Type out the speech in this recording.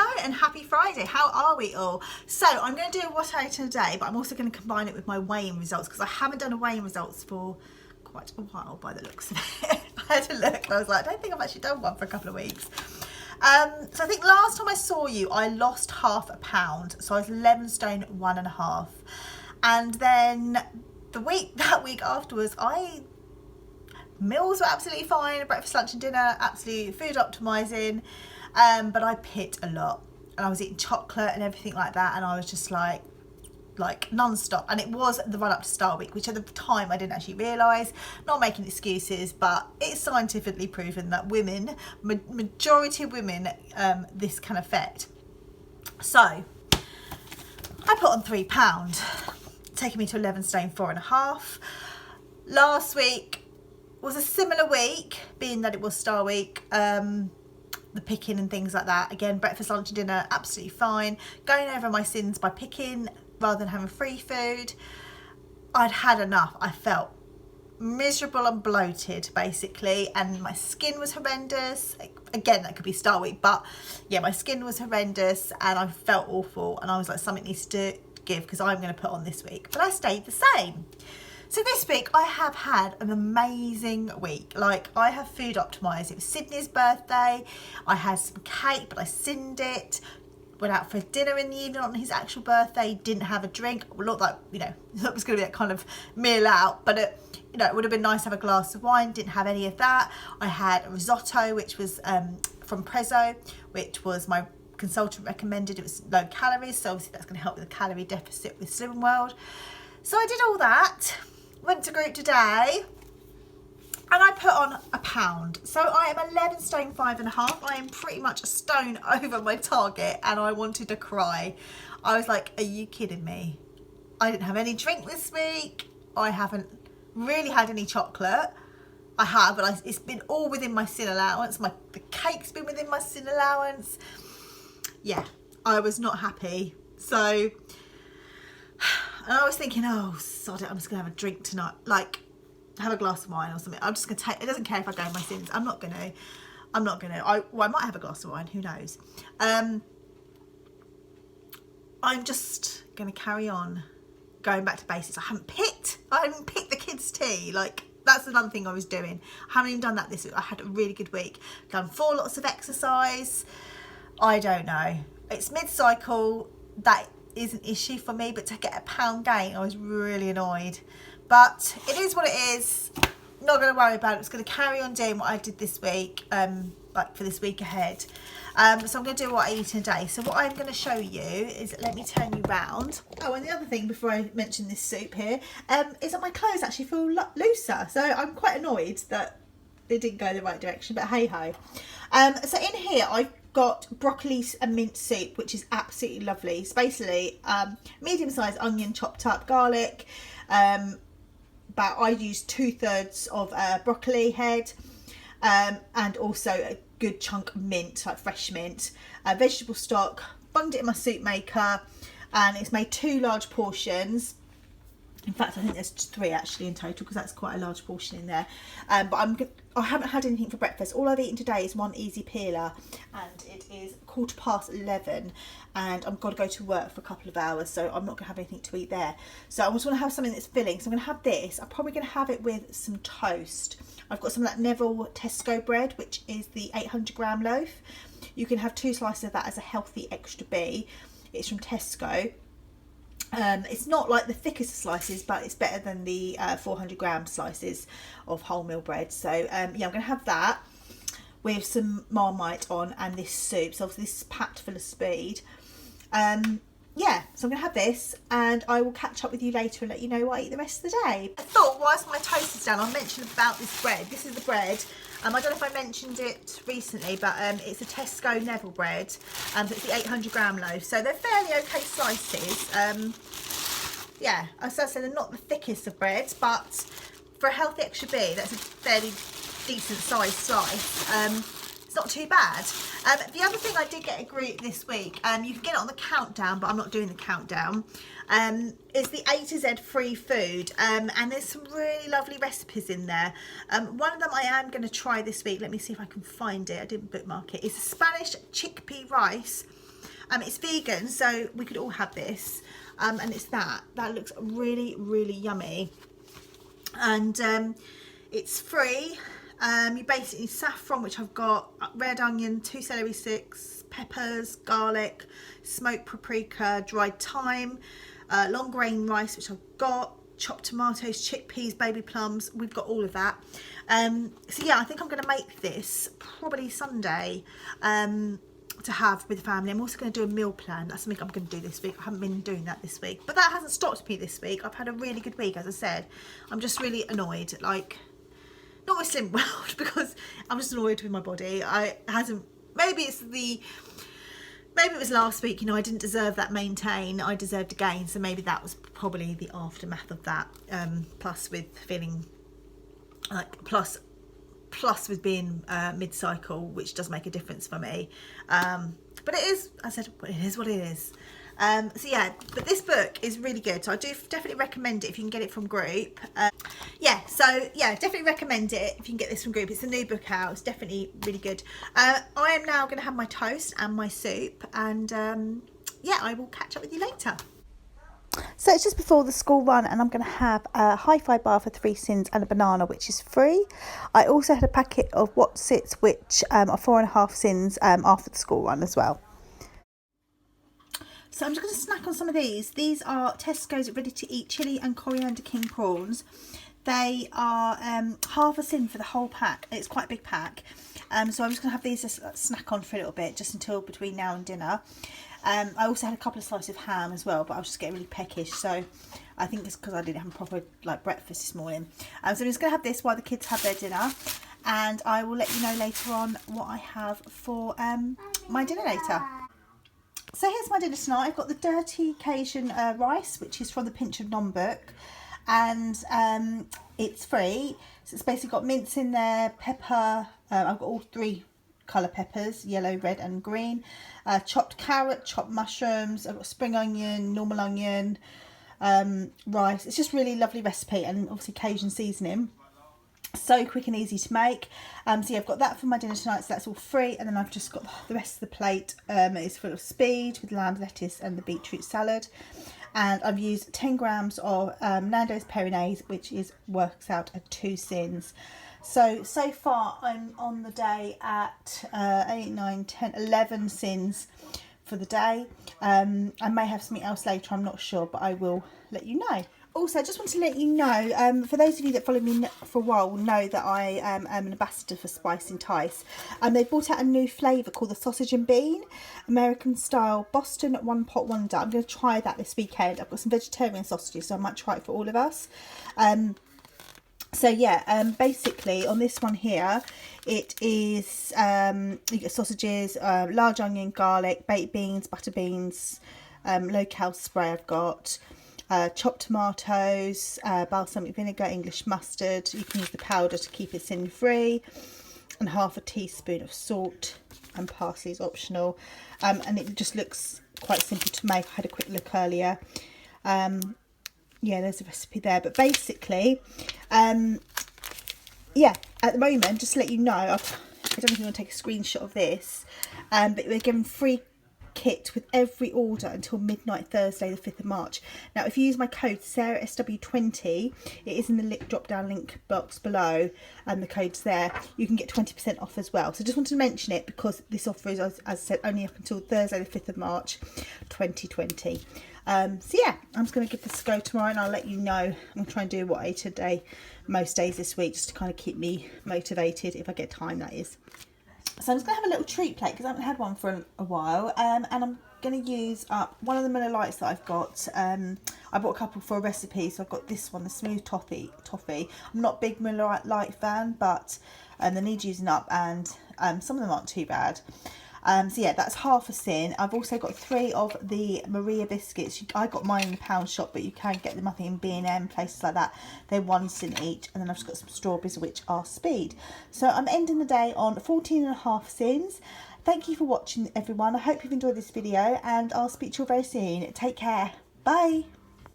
Hello and happy Friday. How are we all? So I'm going to do a what I ate today, but I'm also going to combine it with my weighing results because I haven't done a weighing results for quite a while by the looks of it. I had a look and I was like, I don't think I've actually done one for a couple of weeks. So I think last time I saw you, I lost ½ pound. So I was 11 stone 1.5. And then that week afterwards, meals were absolutely fine, breakfast, lunch and dinner, absolutely food optimizing. But I picked a lot and I was eating chocolate and everything like that, and I was just like non-stop. And it was the run up to Star Week, which at the time I didn't actually realise, not making excuses, but it's scientifically proven that women, majority of women, this can affect. So I put on £3, taking me to 11 stone 4.5. Last week was a similar week, being that it was Star Week. The picking and things like that, again, breakfast, lunch and dinner, absolutely fine. Going over my sins by picking rather than having free food. I'd had enough. I felt miserable and bloated basically, and my skin was horrendous. Again, that could be Star Week, but yeah, my skin was horrendous and I felt awful, and I was like, something needs to give because I'm going to put on this week. But I stayed the same. So this week I have had an amazing week. Like, I have food optimised. It was Sydney's birthday. I had some cake, but I sinned it. Went out for dinner in the evening on his actual birthday. Didn't have a drink. Looked like, it was going to be that kind of meal out, but it would have been nice to have a glass of wine. Didn't have any of that. I had a risotto, which was from Prezzo, which was my consultant recommended. It was low calories, so obviously that's going to help with the calorie deficit with Slimming World. So I did all that. Went to group today and I put on £1. So I am 11 stone 5.5. I am pretty much a stone over my target and I wanted to cry. I was like, are you kidding me? I didn't have any drink this week. I haven't really had any chocolate. I have, but it's been all within my sin allowance. The cake's been within my sin allowance. Yeah, I was not happy. So and I was thinking, oh, sod it, I'm just going to have a drink tonight. Like, have a glass of wine or something. I'm just going to take, it doesn't care if I go in my sins. I might have a glass of wine, who knows. I'm just going to carry on going back to basics. I haven't picked the kids' tea. Like, that's another thing I was doing. I haven't even done that this week. I had a really good week. Done 4 lots of exercise. I don't know. It's mid-cycle. That is an issue for me, but to get £1 gain, I was really annoyed. But it is what it is. Not going to worry about it. It's going to carry on doing what I did this week, like for this week ahead. So I'm going to do what I eat in a day. So what I'm going to show you is, let me turn you round. Oh, and the other thing before I mention this soup here, is that my clothes actually feel looser. So I'm quite annoyed that they didn't go the right direction, but hey ho. So in here I've got broccoli and mint soup, which is absolutely lovely. It's basically medium-sized onion chopped up, garlic, but I used 2/3 of broccoli head, and also a good chunk of mint, like fresh mint, vegetable stock. Bunged it in my soup maker, and it's made 2 large portions. In fact, I think there's 3 actually in total, because that's quite a large portion in there. But I haven't had anything for breakfast. All I've eaten today is one easy peeler, and it is 11:15, and I've got to go to work for a couple of hours, so I'm not going to have anything to eat there. So I just want to have something that's filling. So I'm going to have this. I'm probably going to have it with some toast. I've got some of that Neville Tesco bread, which is the 800-gram loaf. You can have 2 slices of that as a healthy extra B. It's from Tesco. It's not like the thickest of slices, but it's better than the 400-gram slices of wholemeal bread. So yeah, I'm going to have that with some Marmite on and this soup. So obviously this is packed full of speed. Yeah, so I'm going to have this, and I will catch up with you later and let you know what I eat the rest of the day. I thought, whilst my toast is down, I'll mention about this bread. This is the bread. I don't know if I mentioned it recently, but it's a Tesco Neville bread, and it's the 800-gram loaf. So they're fairly okay slices. Yeah, as I said, they're not the thickest of breads, but for a healthy extra B, that's a fairly decent sized slice. It's not too bad. The other thing I did get a group this week, you can get it on the countdown, but I'm not doing the countdown, is the A to Z free food, and there's some really lovely recipes in there. One of them I am going to try this week. Let me see if I can find it. I didn't bookmark it. It's a Spanish chickpea rice It's vegan, so we could all have this. And it's that looks really, really yummy. And it's free. You basically need saffron, which I've got, red onion, 2 celery sticks, peppers, garlic, smoked paprika, dried thyme, long grain rice, which I've got, chopped tomatoes, chickpeas, baby plums. We've got all of that. So yeah, I think I'm going to make this probably Sunday to have with the family. I'm also going to do a meal plan. That's something I'm going to do this week. I haven't been doing that this week, but that hasn't stopped me this week. I've had a really good week, as I said. I'm just really annoyed, like, not with Slim World, because I'm just annoyed with my body. Maybe it was last week, you know, I didn't deserve that maintain, I deserved a gain, so maybe that was probably the aftermath of that, plus with feeling like, plus with being mid-cycle, which does make a difference for me, but it is, I said, it is what it is. So yeah, but this book is really good, so I do definitely recommend it if you can get it from group. Yeah, so yeah, definitely recommend it if you can get this from group. It's a new book out. It's definitely really good. I am now going to have my toast and my soup, and yeah, I will catch up with you later. So it's just before the school run, and I'm going to have a hi-fi bar for 3 cents and a banana, which is free. I also had a packet of Whatsits, which are 4.5 cents after the school run as well. So I'm just going to snack on some of these. These are Tesco's ready to eat chili and coriander king prawns. They are half a cent for the whole pack. It's quite a big pack. So I'm just going to have these to snack on for a little bit, just until between now and dinner. I also had a couple of slices of ham as well, but I was just getting really peckish. So I think it's because I didn't have a proper breakfast this morning. So I'm just going to have this while the kids have their dinner. And I will let you know later on what I have for my dinner later. So here's my dinner tonight. I've got the Dirty Cajun rice, which is from the Pinch of Nom book, and it's free. So it's basically got mince in there, pepper. I've got all 3 colour peppers, yellow, red and green, chopped carrot, chopped mushrooms. I've got spring onion, normal onion, rice. It's just really lovely recipe, and obviously Cajun seasoning. So quick and easy to make. So yeah, I've got that for my dinner tonight, so that's all free. And then I've just got the rest of the plate is full of speed with lamb, lettuce and the beetroot salad. And I've used 10 grams of Nando's Péronaise, which works out at 2 cents. So far I'm on the day at 8, 9, 10, 11 cents for the day. I may have something else later, I'm not sure, but I will let you know. Also, I just want to let you know, for those of you that follow me for a while will know that I am an ambassador for Spice Entice. They've brought out a new flavour called the Sausage and Bean, American style Boston One Pot Wonder. I'm going to try that this weekend. I've got some vegetarian sausages, so I might try it for all of us. So yeah, basically on this one here, it is, you get sausages, large onion, garlic, baked beans, butter beans, low-cal spray I've got. Chopped tomatoes, balsamic vinegar, English mustard. You can use the powder to keep it sin free, and half a teaspoon of salt, and parsley is optional. And it just looks quite simple to make. I had a quick look earlier. Yeah, there's a recipe there, but basically, yeah, at the moment, just to let you know, I don't know if you want to take a screenshot of this, but we're giving free kit with every order until midnight Thursday the 5th of March. Now if you use my code SarahSW20, it is in the drop down link box below, and the code's there, you can get 20% off as well. So just wanted to mention it because this offer is, as I said, only up until Thursday the 5th of March 2020. So yeah, I'm just going to give this a go tomorrow, and I'll let you know. I'm going to try and do what I ate a day most days this week, just to kind of keep me motivated, if I get time, that is. So I'm just going to have a little treat plate because I haven't had one for a while, and I'm going to use up one of the Miller Lights that I've got. I bought a couple for a recipe, so I've got this one, the smooth toffee. I'm not a big Miller Light fan, but they need using up, and some of them aren't too bad. So yeah, that's half a cent. I've also got 3 of the Maria biscuits. I got mine in the pound shop, but you can get them, I think, in B&M, places like that. They're 1 cent each. And then I've just got some strawberries, which are speed. So I'm ending the day on 14.5 cents. Thank you for watching, everyone. I hope you've enjoyed this video, and I'll speak to you very soon. Take care. Bye.